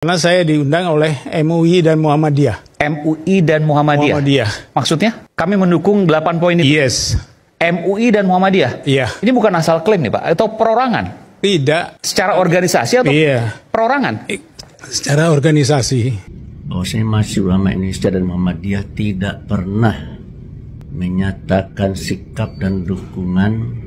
Karena saya diundang oleh MUI dan Muhammadiyah. MUI dan Muhammadiyah. Maksudnya kami mendukung 8 poin itu. Yes. MUI dan Muhammadiyah. Iya. Ini bukan asal klaim nih Pak, atau perorangan? Tidak. Secara organisasi atau perorangan? Secara organisasi. Bahwasanya Majelis Ulama Indonesia dan Muhammadiyah tidak pernah menyatakan sikap dan dukungan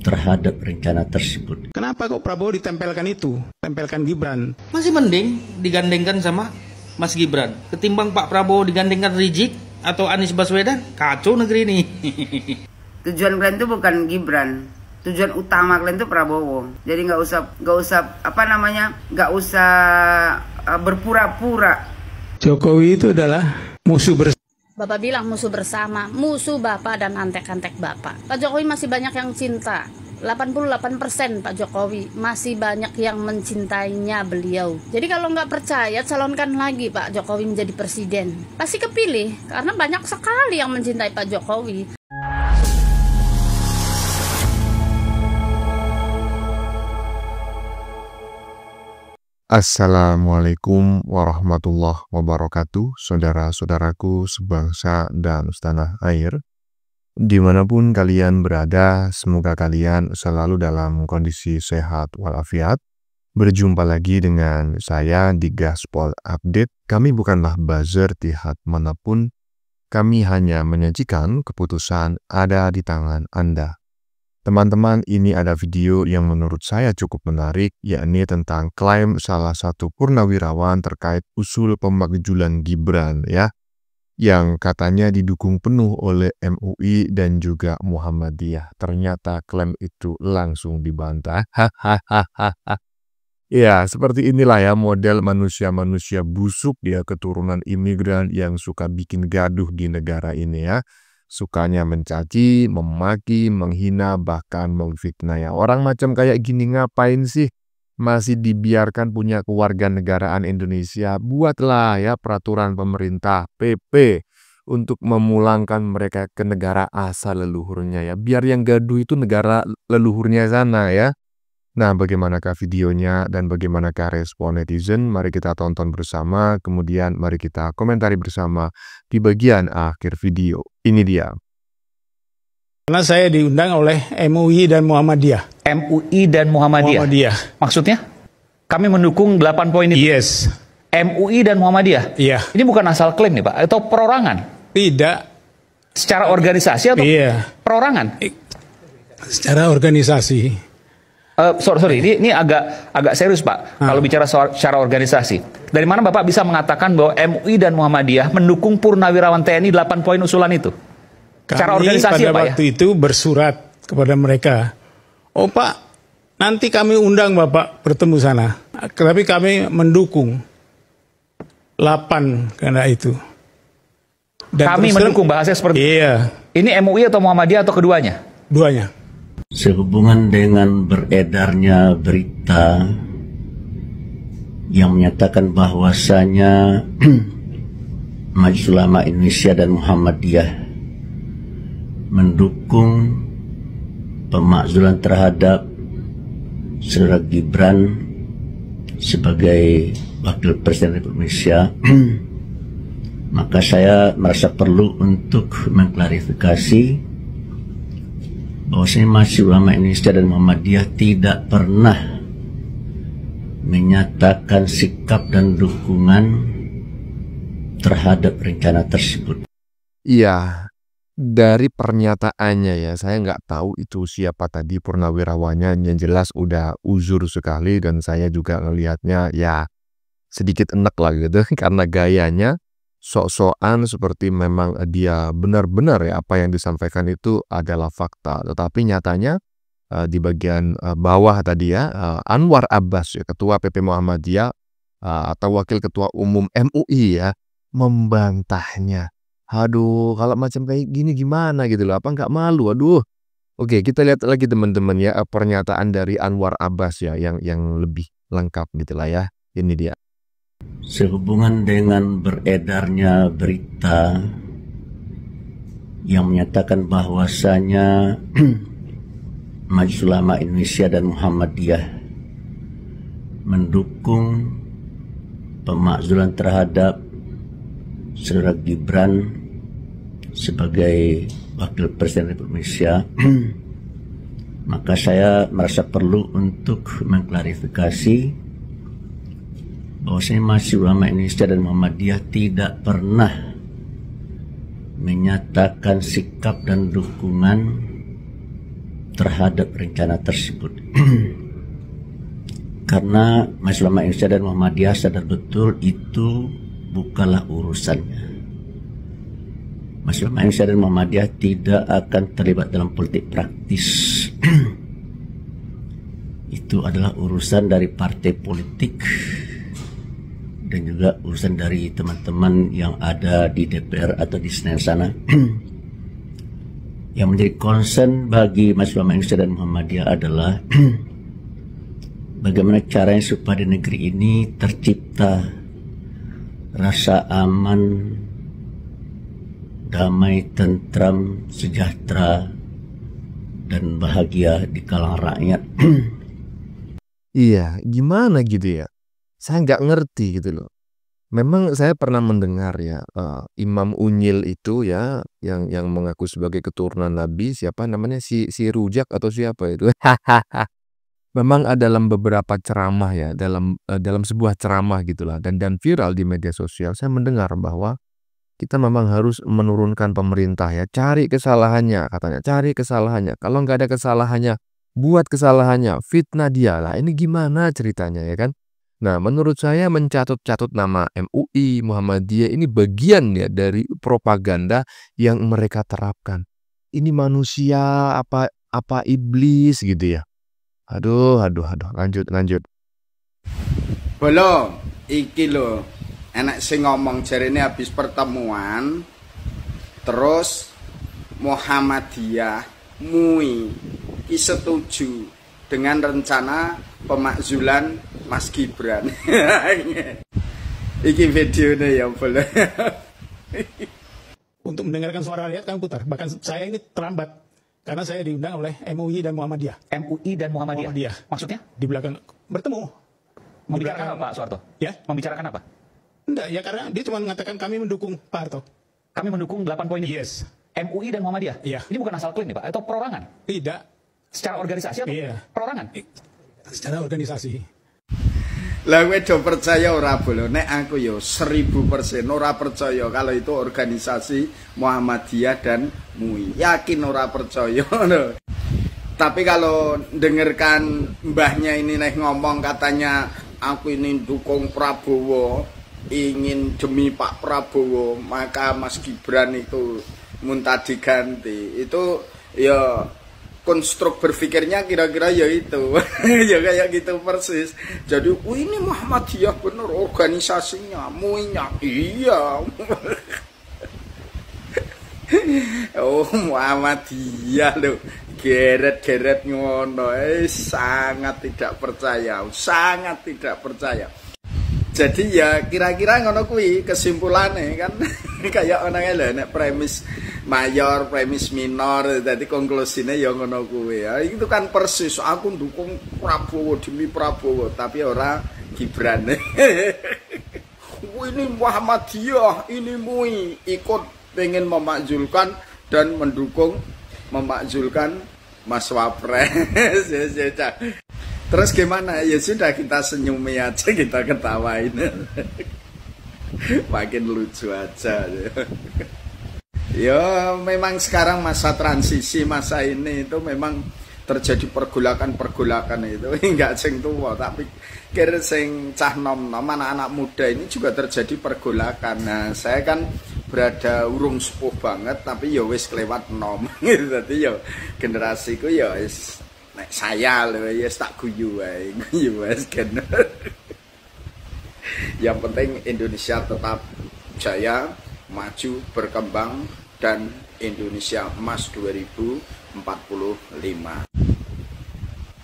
terhadap rencana tersebut. Kenapa kok Prabowo ditempelkan itu? Tempelkan Gibran. Masih mending digandengkan sama Mas Gibran ketimbang Pak Prabowo digandengkan Rizik atau Anies Baswedan. Kacau negeri ini. Tujuan kalian itu bukan Gibran. Tujuan utama kalian itu Prabowo. Jadi nggak usah berpura-pura. Jokowi itu adalah musuh bersama. Bapak bilang musuh bersama, musuh Bapak dan antek-antek Bapak. Pak Jokowi masih banyak yang cinta. 88% Pak Jokowi masih banyak yang mencintainya beliau. Jadi kalau nggak percaya, calonkan lagi Pak Jokowi menjadi presiden. Pasti kepilih, karena banyak sekali yang mencintai Pak Jokowi. Assalamualaikum warahmatullahi wabarakatuh, saudara-saudaraku sebangsa dan setanah air. Dimanapun kalian berada, semoga kalian selalu dalam kondisi sehat walafiat. Berjumpa lagi dengan saya di Gaspol Update. Kami bukanlah buzzer di manapun, kami hanya menyajikan keputusan ada di tangan Anda. Teman-teman, ini ada video yang menurut saya cukup menarik, yakni tentang klaim salah satu purnawirawan terkait usul pemakzulan Gibran, ya, yang katanya didukung penuh oleh MUI dan juga Muhammadiyah. Ternyata klaim itu langsung dibantah. Ya, seperti inilah ya model manusia-manusia busuk ya, keturunan imigran yang suka bikin gaduh di negara ini ya. Sukanya mencaci, memaki, menghina, bahkan memfitnah ya. Orang macam kayak gini ngapain sih masih dibiarkan punya kewarganegaraan Indonesia? Buatlah ya peraturan pemerintah PP untuk memulangkan mereka ke negara asal leluhurnya ya. Biar yang gaduh itu negara leluhurnya sana ya. Nah, bagaimanakah videonya dan bagaimanakah respon netizen? Mari kita tonton bersama, kemudian mari kita komentari bersama di bagian akhir video. Ini dia. Karena saya diundang oleh MUI dan Muhammadiyah. MUI dan Muhammadiyah. Maksudnya kami mendukung 8 poin itu. Yes. MUI dan Muhammadiyah. Iya. Ini bukan asal klaim nih Pak, atau perorangan? Tidak. Secara organisasi atau perorangan? Secara organisasi. Sorry, ini agak serius Pak. Kalau bicara secara organisasi, dari mana Bapak bisa mengatakan bahwa MUI dan Muhammadiyah mendukung purnawirawan TNI 8 poin usulan itu? Secara organisasi pada waktu itu bersurat kepada mereka, oh Pak, nanti kami undang Bapak bertemu sana. Tapi kami mendukung 8 karena itu. Dan kami mendukung, bahasanya seperti iya. Ini MUI atau Muhammadiyah atau keduanya? Duanya. Sehubungan dengan beredarnya berita yang menyatakan bahwasanya Majelis Ulama Indonesia dan Muhammadiyah mendukung pemakzulan terhadap Saudara Gibran sebagai Wakil Presiden Republik Indonesia, maka saya merasa perlu untuk mengklarifikasi bahwasanya Majelis Ulama Indonesia dan Muhammadiyah tidak pernah menyatakan sikap dan dukungan terhadap rencana tersebut. Iya, dari pernyataannya ya, saya nggak tahu itu siapa tadi purnawirawannya, yang jelas udah uzur sekali dan saya juga ngelihatnya ya sedikit enek lah gitu, karena gayanya sok-sokan seperti memang dia benar-benar ya apa yang disampaikan itu adalah fakta. Tetapi nyatanya di bagian bawah tadi ya, Anwar Abbas ya, Ketua PP Muhammadiyah atau Wakil Ketua Umum MUI ya, membantahnya. Aduh, kalau macam kayak gini gimana gitu loh, apa nggak malu? Aduh. Oke, kita lihat lagi teman-teman ya pernyataan dari Anwar Abbas ya yang lebih lengkap gitu lah ya. Ini dia. Sehubungan dengan beredarnya berita yang menyatakan bahwasanya Majelis Ulama Indonesia dan Muhammadiyah mendukung pemakzulan terhadap Saudara Gibran sebagai Wakil Presiden Republik Indonesia, maka saya merasa perlu untuk mengklarifikasi bahwasanya Majelis Ulama Indonesia dan Muhammadiyah tidak pernah menyatakan sikap dan dukungan terhadap rencana tersebut. Karena Majelis Ulama Indonesia dan Muhammadiyah sadar betul itu bukanlah urusannya. Majelis Ulama Indonesia dan Muhammadiyah tidak akan terlibat dalam politik praktis. Itu adalah urusan dari partai politik dan juga urusan dari teman-teman yang ada di DPR atau di Senayan sana. Yang menjadi concern bagi Majelis Ulama Indonesia dan Muhammadiyah adalah bagaimana caranya supaya di negeri ini tercipta rasa aman, damai, tentram, sejahtera, dan bahagia di kalangan rakyat. Iya, gimana gitu ya? Saya nggak ngerti gitu loh. Memang saya pernah mendengar ya, Imam Unyil itu ya, yang mengaku sebagai keturunan Nabi, siapa namanya, si Rujak atau siapa itu. Memang ada dalam beberapa ceramah ya, dalam sebuah ceramah gitulah, dan viral di media sosial. Saya mendengar bahwa kita memang harus menurunkan pemerintah ya, cari kesalahannya katanya, cari kesalahannya. Kalau nggak ada kesalahannya, buat kesalahannya, fitnah dia lah. Ini gimana ceritanya ya kan? Nah, menurut saya mencatut-catut nama MUI, Muhammadiyah ini bagian ya dari propaganda yang mereka terapkan. Ini manusia apa iblis gitu ya. Aduh, lanjut. Belum, iki lho. Enak sing ngomong jarene habis pertemuan terus Muhammadiyah MUI ki setuju dengan rencana pemakzulan Mas Gibran. Iki videonya ya boleh. Untuk mendengarkan suara rakyat kami putar. Bahkan saya ini terlambat karena saya diundang oleh MUI dan Muhammadiyah. MUI dan Muhammadiyah. Maksudnya? Di belakang bertemu. Membicarakan apa, Pak Soeharto? Ya? Membicarakan apa? Enggak, ya karena dia cuma mengatakan kami mendukung Pak Harto. Kami mendukung 8 poin itu? Yes. MUI dan Muhammadiyah? Iya. Ini bukan asal klaim nih Pak, atau perorangan? Tidak. Secara organisasi atau perorangan? Secara organisasi. Lah kowe do percaya ora bolo? Nek aku yo 1000% ora percaya kalau itu organisasi Muhammadiyah dan MUI. Yakin ora percaya. Tapi kalau dengarkan mbahnya ini nek ngomong katanya aku ini dukung Prabowo, ingin demi Pak Prabowo, maka Mas Gibran itu minta diganti. Itu ya konstruk berpikirnya kira-kira ya itu. Ya kayak gitu persis. Jadi ini Muhammadiyah bener organisasinya, MUI-nya iya. Oh Muhammadiyah loh, geret-geret ngono, sangat tidak percaya, sangat tidak percaya. Jadi ya kira-kira ngono kuwi kesimpulannya kan. Kayak orang lho nek premis mayor, premis minor, jadi konklusinya ya ngono kuwi. Ya, itu kan persis aku dukung Prabowo demi Prabowo, tapi ora Gibran. Ini Muhammadiyah, ini MUI ikut pengen memakzulkan dan mendukung memakzulkan Mas Wapres. Terus gimana? Ya sudah kita senyumi aja, kita ketawain. Makin lucu aja. Ya memang sekarang masa transisi, masa ini itu memang terjadi pergolakan-pergolakan itu. Enggak sing tua, tapi kira sing cah nom-nom, anak-anak muda ini juga terjadi pergolakan. Nah, saya kan berada urung sepuh banget, tapi ya wis kelewat nom. Jadi ya generasiku ya wis nek saya lho ya tak guyu wae. Guyu wis kan. Yang penting Indonesia tetap jaya, maju, berkembang, dan Indonesia Emas 2045.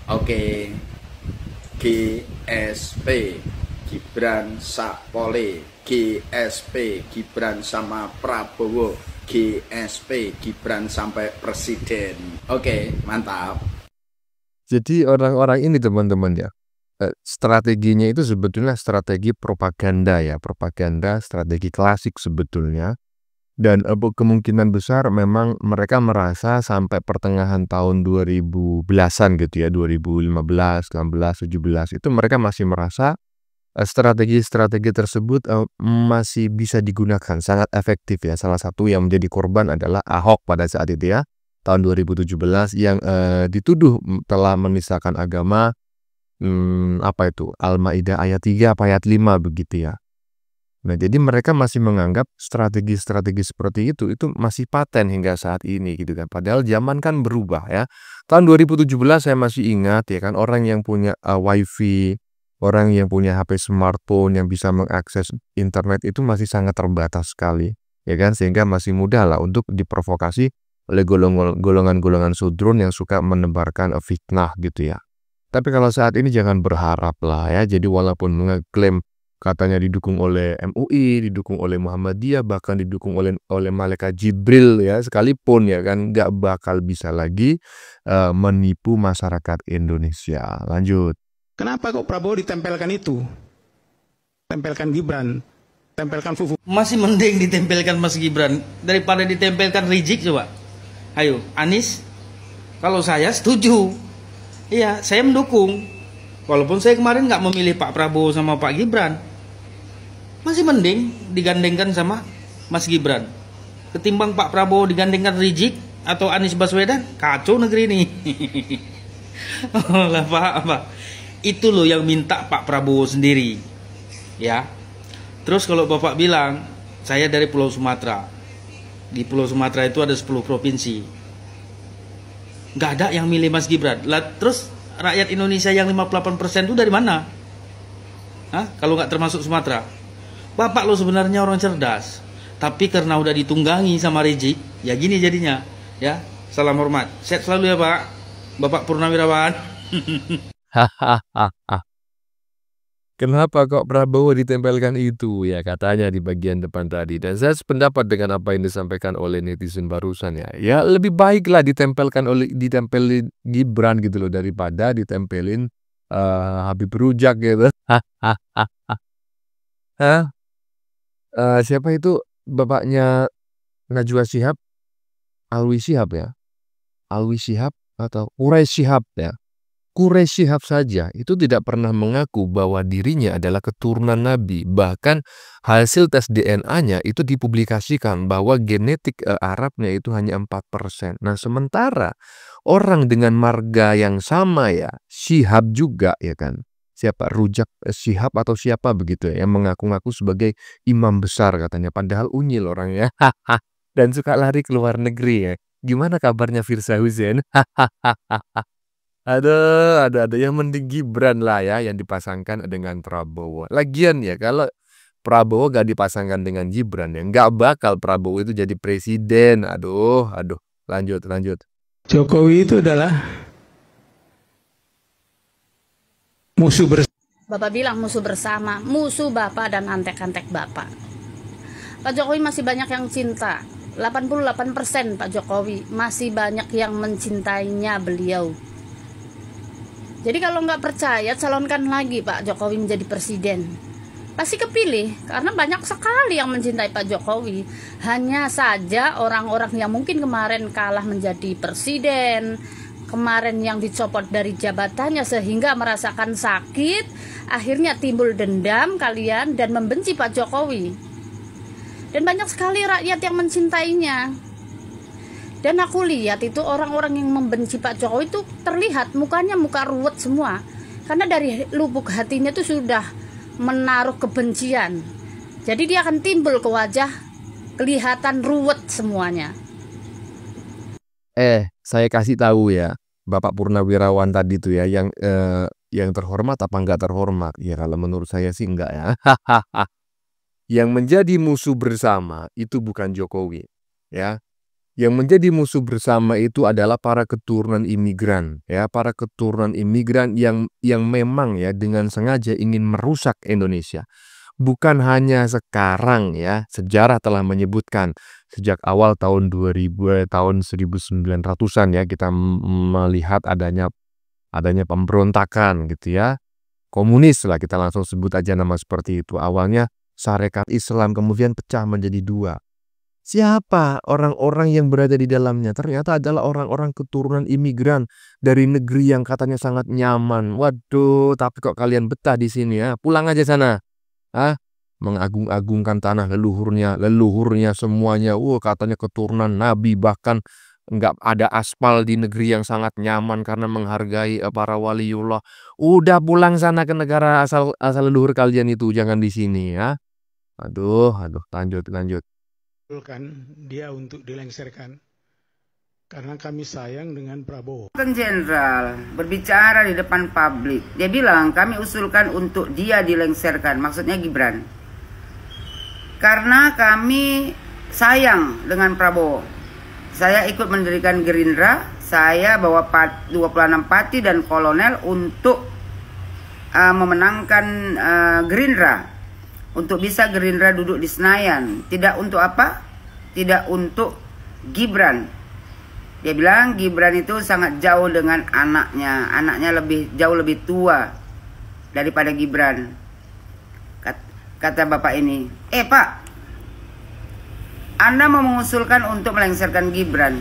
Oke. GSP Gibran Sakpole, GSP Gibran sama Prabowo, GSP Gibran sampai presiden. Oke, mantap. Jadi orang-orang ini teman-teman ya, strateginya itu sebetulnya strategi propaganda ya, propaganda strategi klasik sebetulnya. Dan kemungkinan besar memang mereka merasa sampai pertengahan tahun 2010-an gitu ya, 2015, 16, 17 itu mereka masih merasa strategi-strategi tersebut masih bisa digunakan, sangat efektif ya. Salah satu yang menjadi korban adalah Ahok pada saat itu ya, tahun 2017 yang dituduh telah menistakan agama, apa itu, Al-Maidah ayat 3 apa ayat 5 begitu ya. Nah, jadi mereka masih menganggap strategi-strategi seperti itu masih paten hingga saat ini gitu kan. Padahal zaman kan berubah ya. Tahun 2017 saya masih ingat ya kan, orang yang punya wifi, orang yang punya HP smartphone yang bisa mengakses internet itu masih sangat terbatas sekali ya kan, sehingga masih mudah lah untuk diprovokasi oleh golongan-golongan sudrun yang suka menebarkan fitnah gitu ya. Tapi kalau saat ini jangan berharap lah ya. Jadi walaupun mengeklaim katanya didukung oleh MUI, didukung oleh Muhammadiyah, bahkan didukung oleh malaikat Jibril ya, sekalipun ya kan nggak bakal bisa lagi menipu masyarakat Indonesia. Lanjut. Kenapa kok Prabowo ditempelkan itu? Tempelkan Gibran, tempelkan Fufu. Masih mending ditempelkan Mas Gibran daripada ditempelkan Rizik coba. Ayo, Anies, kalau saya setuju. Iya, saya mendukung. Walaupun saya kemarin nggak memilih Pak Prabowo sama Pak Gibran. Masih mending digandengkan sama Mas Gibran ketimbang Pak Prabowo digandengkan Rizik atau Anies Baswedan. Kacau negeri ini. Lah Pak. Itu loh yang minta Pak Prabowo sendiri. Ya. Terus kalau Bapak bilang, saya dari Pulau Sumatera. Di Pulau Sumatera itu ada 10 provinsi. Nggak ada yang milih Mas Gibran. Lah terus rakyat Indonesia yang 58% itu dari mana? Hah? Kalau nggak termasuk Sumatera. Bapak lo sebenarnya orang cerdas. Tapi karena udah ditunggangi sama Rizik, ya gini jadinya. Ya, salam hormat. Sehat selalu ya Pak. Bapak Purnawirawan. Kenapa kok Prabowo ditempelkan itu ya, katanya di bagian depan tadi. Dan saya sependapat dengan apa yang disampaikan oleh netizen barusan ya. Ya lebih baiklah ditempelin Gibran gitu loh daripada ditempelin Habib Rujak gitu. Siapa itu bapaknya Najwa Shihab? Alwi Shihab ya. Alwi Shihab atau Quraisy Shihab ya. Quraisy Shihab saja itu tidak pernah mengaku bahwa dirinya adalah keturunan Nabi. Bahkan hasil tes DNA-nya itu dipublikasikan bahwa genetik Arabnya itu hanya 4%. Nah, sementara orang dengan marga yang sama ya, Shihab juga ya kan. Siapa? Rujak Shihab atau siapa begitu ya, yang mengaku-ngaku sebagai imam besar katanya. Padahal unyil orangnya. Dan suka lari ke luar negeri ya. Gimana kabarnya Firza Hussein? Ada yang mending Gibran lah ya yang dipasangkan dengan Prabowo. Lagian ya kalau Prabowo gak dipasangkan dengan Gibran ya nggak bakal Prabowo itu jadi presiden. Aduh. Lanjut. Jokowi itu adalah musuh bersama. Bapak bilang musuh bersama, musuh Bapak dan antek-antek Bapak. Pak Jokowi masih banyak yang cinta. 88% Pak Jokowi masih banyak yang mencintainya beliau. Jadi kalau nggak percaya, calonkan lagi Pak Jokowi menjadi presiden. Pasti kepilih, karena banyak sekali yang mencintai Pak Jokowi. Hanya saja orang-orang yang mungkin kemarin kalah menjadi presiden, kemarin yang dicopot dari jabatannya sehingga merasakan sakit, akhirnya timbul dendam kalian dan membenci Pak Jokowi. Dan banyak sekali rakyat yang mencintainya. Dan aku lihat itu orang-orang yang membenci Pak Jokowi itu terlihat mukanya muka ruwet semua. Karena dari lubuk hatinya itu sudah menaruh kebencian. Jadi dia akan timbul ke wajah, kelihatan ruwet semuanya. Saya kasih tahu ya, Bapak Purnawirawan tadi tuh ya, yang terhormat apa enggak terhormat? Ya kalau menurut saya sih enggak ya. Yang menjadi musuh bersama itu bukan Jokowi, ya. Yang menjadi musuh bersama itu adalah para keturunan imigran, ya, para keturunan imigran yang memang ya dengan sengaja ingin merusak Indonesia. Bukan hanya sekarang ya, sejarah telah menyebutkan sejak awal tahun 2000, tahun 1900-an ya kita melihat adanya pemberontakan gitu ya. komunis lah, kita langsung sebut aja nama seperti itu. Awalnya Sarekat Islam, kemudian pecah menjadi dua. Siapa orang-orang yang berada di dalamnya? Ternyata adalah orang-orang keturunan imigran dari negeri yang katanya sangat nyaman. Waduh, tapi kok kalian betah di sini ya? Pulang aja sana. Mengagung-agungkan tanah leluhurnya semuanya. Katanya keturunan Nabi, bahkan nggak ada aspal di negeri yang sangat nyaman karena menghargai para waliullah. Udah pulang sana ke negara asal leluhur kalian itu, jangan di sini ya. Aduh, lanjut. Kan dia untuk dilengserkan karena kami sayang dengan Prabowo. Jenderal berbicara di depan publik, dia bilang kami usulkan untuk dia dilengserkan, maksudnya Gibran, karena kami sayang dengan Prabowo. Saya ikut mendirikan Gerindra, saya bawa 26 pati dan kolonel untuk memenangkan Gerindra. Untuk bisa Gerindra duduk di Senayan. Tidak untuk apa? Tidak untuk Gibran. Dia bilang Gibran itu sangat jauh dengan anaknya. Anaknya jauh lebih tua daripada Gibran. Kata bapak ini, Pak, Anda mau mengusulkan untuk melengsarkan Gibran.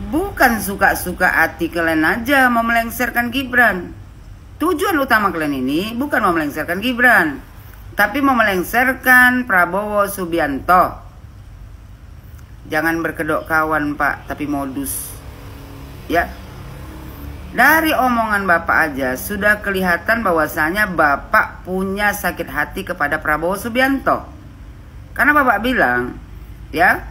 Bukan suka-suka hati kalian aja mau melengsarkan Gibran. Tujuan utama kalian ini bukan mau melengsarkan Gibran, tapi mau melengsarkan Prabowo Subianto. Jangan berkedok kawan Pak, tapi modus. Ya. Dari omongan Bapak aja sudah kelihatan bahwasanya Bapak punya sakit hati kepada Prabowo Subianto. Karena Bapak bilang, ya,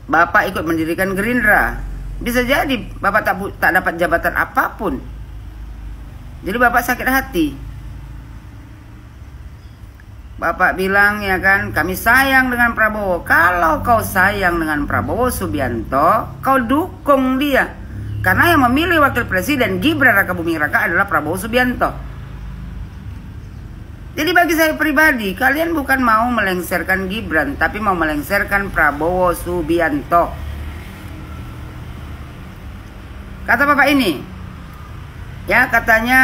Bapak ikut mendirikan Gerindra. Bisa jadi Bapak tak dapat jabatan apapun. Jadi Bapak sakit hati. Bapak bilang ya kan, kami sayang dengan Prabowo. Kalau kau sayang dengan Prabowo Subianto, kau dukung dia. Karena yang memilih wakil presiden Gibran Rakabuming Raka adalah Prabowo Subianto. Jadi bagi saya pribadi, kalian bukan mau melengsarkan Gibran, tapi mau melengsarkan Prabowo Subianto. Kata Bapak ini, ya katanya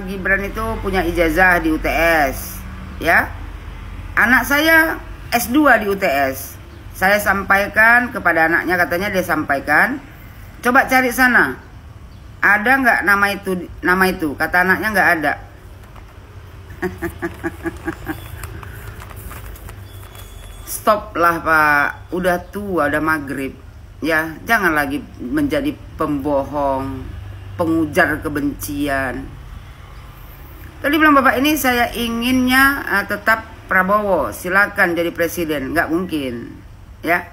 Gibran itu punya ijazah di UTS, ya. Anak saya S2 di UTS. Saya sampaikan kepada anaknya, katanya dia sampaikan, coba cari sana, ada nggak nama itu? Kata anaknya nggak ada. Stop lah Pak, udah tua, udah maghrib, ya. Jangan lagi menjadi pembohong, pengujar kebencian. Tadi bilang Bapak ini saya inginnya tetap Prabowo, silakan jadi presiden. Nggak mungkin, ya.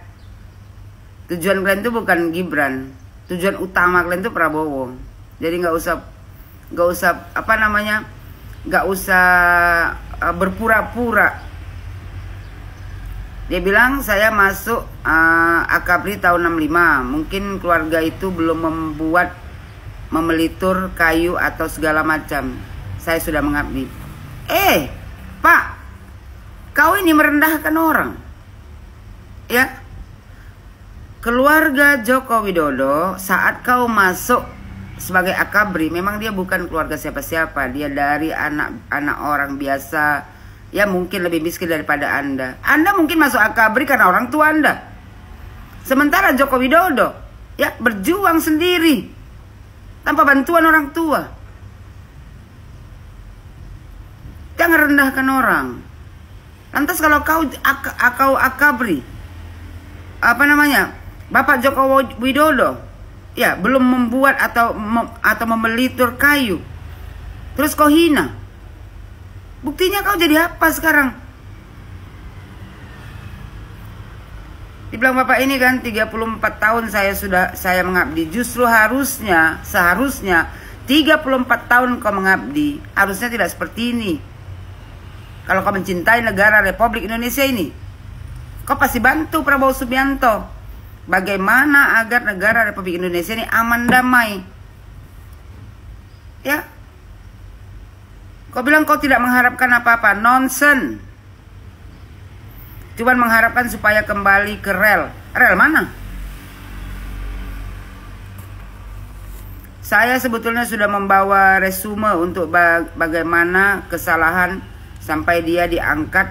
Tujuan kalian itu bukan Gibran, tujuan utama kalian itu Prabowo. Jadi nggak usah apa namanya, nggak usah berpura-pura. Dia bilang saya masuk Akabri tahun 65, mungkin keluarga itu belum memelitur kayu atau segala macam. Saya sudah mengabdi. Pak, kau ini merendahkan orang. Ya. Keluarga Joko Widodo saat kau masuk sebagai Akabri, memang dia bukan keluarga siapa-siapa. Dia dari anak orang biasa. Ya mungkin lebih miskin daripada Anda. Anda mungkin masuk Akabri karena orang tua Anda. Sementara Joko Widodo ya berjuang sendiri tanpa bantuan orang tua. Jangan rendahkan orang. Lantas kalau kau Akabri, apa namanya, Bapak Joko Widodo, ya belum membuat atau memelitur kayu, terus kau hina. Buktinya kau jadi apa sekarang? Dibilang Bapak ini kan 34 tahun saya mengabdi. Justru seharusnya 34 tahun kau mengabdi. Harusnya tidak seperti ini. Kalau kau mencintai negara Republik Indonesia ini, kau pasti bantu Prabowo Subianto. Bagaimana agar negara Republik Indonesia ini aman damai. Ya. Kau bilang kau tidak mengharapkan apa-apa. Nonsen. Cuman mengharapkan supaya kembali ke rel. Rel mana? Saya sebetulnya sudah membawa resume untuk bagaimana kesalahan sampai dia diangkat.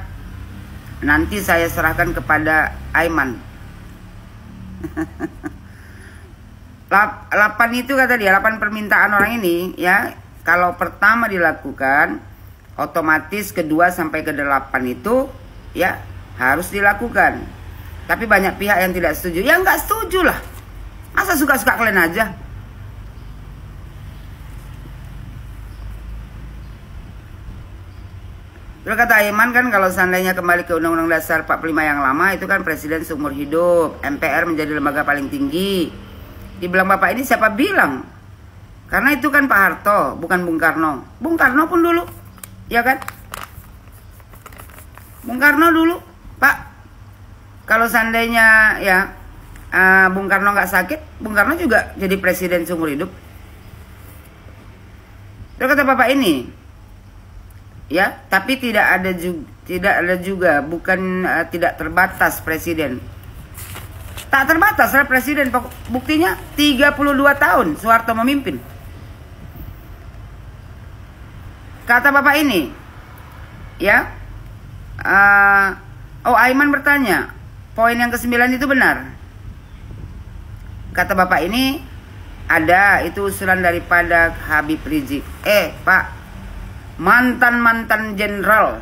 Nanti saya serahkan kepada Aiman. 8 itu kata dia, 8 permintaan orang ini ya, kalau pertama dilakukan, otomatis kedua sampai ke 8 itu ya harus dilakukan. Tapi banyak pihak yang tidak setuju. Ya nggak setuju lah. Masa suka-suka kalian aja? Terus kata Aiman kan kalau seandainya kembali ke Undang-Undang Dasar 45 yang lama itu kan presiden seumur hidup, MPR menjadi lembaga paling tinggi. Dibilang bapak ini siapa bilang? Karena itu kan Pak Harto, bukan Bung Karno. Bung Karno pun dulu, ya kan? Bung Karno dulu, Pak. Kalau seandainya ya Bung Karno nggak sakit, Bung Karno juga jadi presiden seumur hidup. Terus kata bapak ini, ya, tapi tidak ada juga, bukan tidak terbatas presiden. Tak terbatas lah presiden, buktinya 32 tahun Soeharto memimpin. Kata bapak ini, ya, Aiman bertanya, poin yang ke-9 itu benar. Kata bapak ini, ada, itu usulan daripada Habib Rizik. Pak, mantan jenderal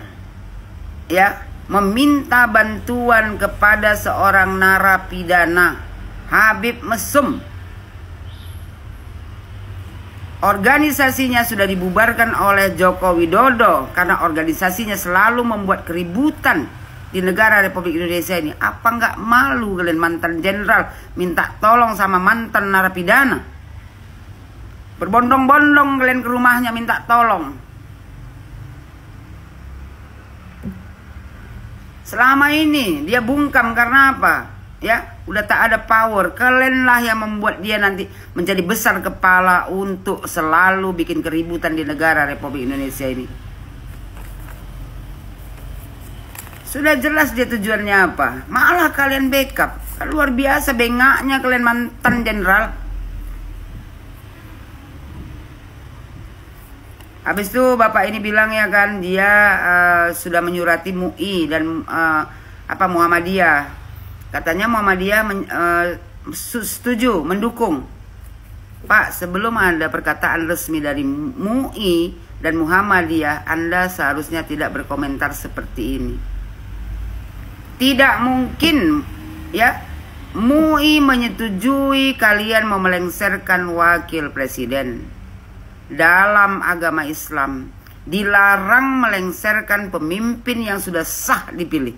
ya meminta bantuan kepada seorang narapidana, Habib Mesum. Organisasinya sudah dibubarkan oleh Joko Widodo karena organisasinya selalu membuat keributan di negara Republik Indonesia ini. Apa nggak malu kalian mantan jenderal minta tolong sama mantan narapidana? Berbondong-bondong kalian ke rumahnya minta tolong. Selama ini dia bungkam karena apa? Ya, udah tak ada power. Kalianlah yang membuat dia nanti menjadi besar kepala untuk selalu bikin keributan di negara Republik Indonesia ini. Sudah jelas dia tujuannya apa. Malah kalian backup. Kan luar biasa bengaknya kalian mantan jenderal. Habis itu bapak ini bilang ya kan dia sudah menyurati MUI dan Muhammadiyah. Katanya Muhammadiyah setuju, mendukung. Pak, sebelum ada perkataan resmi dari MUI dan Muhammadiyah, Anda seharusnya tidak berkomentar seperti ini. Tidak mungkin ya MUI menyetujui kalian mau melengsarkan wakil presiden. Dalam agama Islam dilarang melengsarkan pemimpin yang sudah sah dipilih.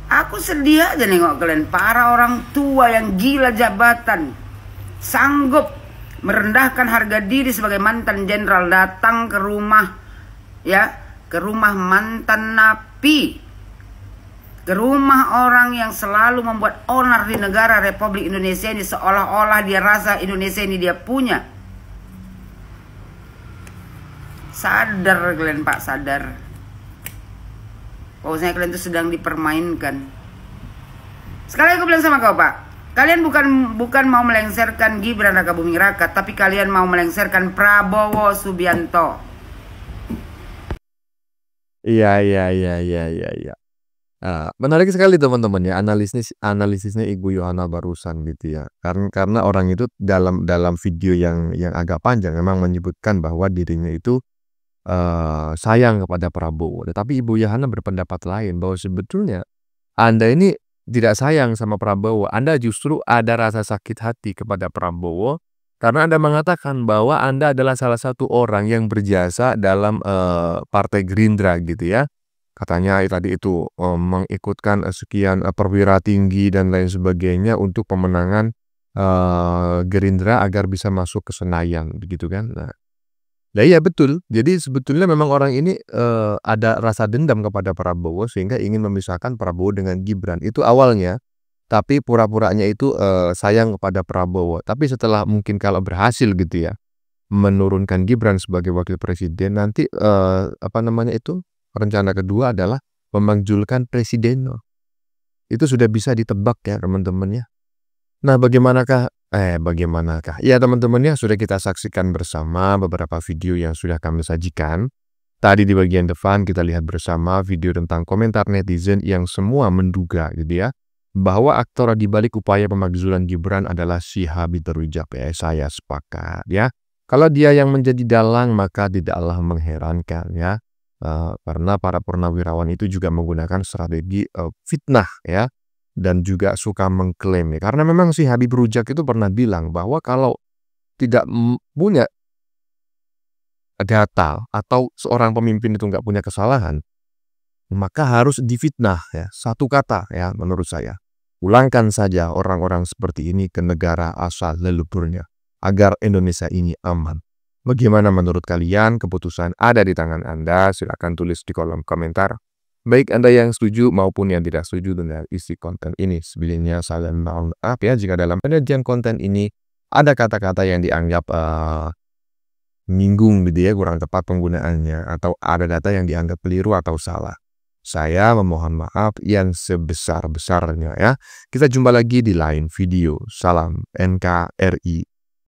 Aku sedih aja nengok kalian, para orang tua yang gila jabatan, sanggup merendahkan harga diri sebagai mantan jenderal, datang ke rumah ya, ke rumah mantan napi, ke rumah orang yang selalu membuat onar di negara Republik Indonesia ini, seolah-olah dia rasa Indonesia ini dia punya. Sadar kalian Pak, sadar. Bahwasanya kalian itu sedang dipermainkan. Sekali aku bilang sama kau Pak, kalian bukan mau melengsarkan Gibran Raka Buming Raka, tapi kalian mau melengsarkan Prabowo Subianto. Iya. Menarik sekali teman-teman ya analisisnya Ibu Yohana barusan gitu ya. Karena orang itu dalam video yang agak panjang memang menyebutkan bahwa dirinya itu sayang kepada Prabowo. Tetapi Ibu Yohana berpendapat lain bahwa sebetulnya Anda ini tidak sayang sama Prabowo. Anda justru ada rasa sakit hati kepada Prabowo karena Anda mengatakan bahwa Anda adalah salah satu orang yang berjasa dalam Partai Gerindra gitu ya. Katanya tadi itu mengikutkan sekian perwira tinggi dan lain sebagainya untuk pemenangan Gerindra agar bisa masuk ke Senayan begitu kan. Nah iya betul. Jadi sebetulnya memang orang ini ada rasa dendam kepada Prabowo sehingga ingin memisahkan Prabowo dengan Gibran. Itu awalnya. Tapi pura-puranya itu sayang kepada Prabowo. Tapi setelah mungkin kalau berhasil gitu ya menurunkan Gibran sebagai wakil presiden, nanti rencana kedua adalah memanggilkan presiden. Itu sudah bisa ditebak ya teman-teman ya. Nah, bagaimanakah? Ya, teman-teman ya, sudah kita saksikan bersama beberapa video yang sudah kami sajikan. Tadi di bagian depan kita lihat bersama video tentang komentar netizen yang semua menduga gitu ya, bahwa aktor di balik upaya pemakzulan Gibran adalah si Habib Rujak ya. Saya sepakat ya. Kalau dia yang menjadi dalang maka tidaklah mengherankan ya. Karena para purnawirawan itu juga menggunakan strategi fitnah ya. Dan juga suka mengklaim ya. Karena memang si Habib Rujak itu pernah bilang bahwa kalau tidak punya data atau seorang pemimpin itu nggak punya kesalahan, maka harus difitnah ya. Satu kata ya menurut saya. Pulangkan saja orang-orang seperti ini ke negara asal leluhurnya agar Indonesia ini aman. Bagaimana menurut kalian? Keputusan ada di tangan Anda. Silakan tulis di kolom komentar. Baik Anda yang setuju maupun yang tidak setuju dengan isi konten ini. Sebelumnya saya mohon maaf ya jika dalam penyajian konten ini ada kata-kata yang dianggap menyinggung gitu ya, kurang tepat penggunaannya, atau ada data yang dianggap keliru atau salah. Saya memohon maaf yang sebesar-besarnya ya. Kita jumpa lagi di lain video. Salam NKRI.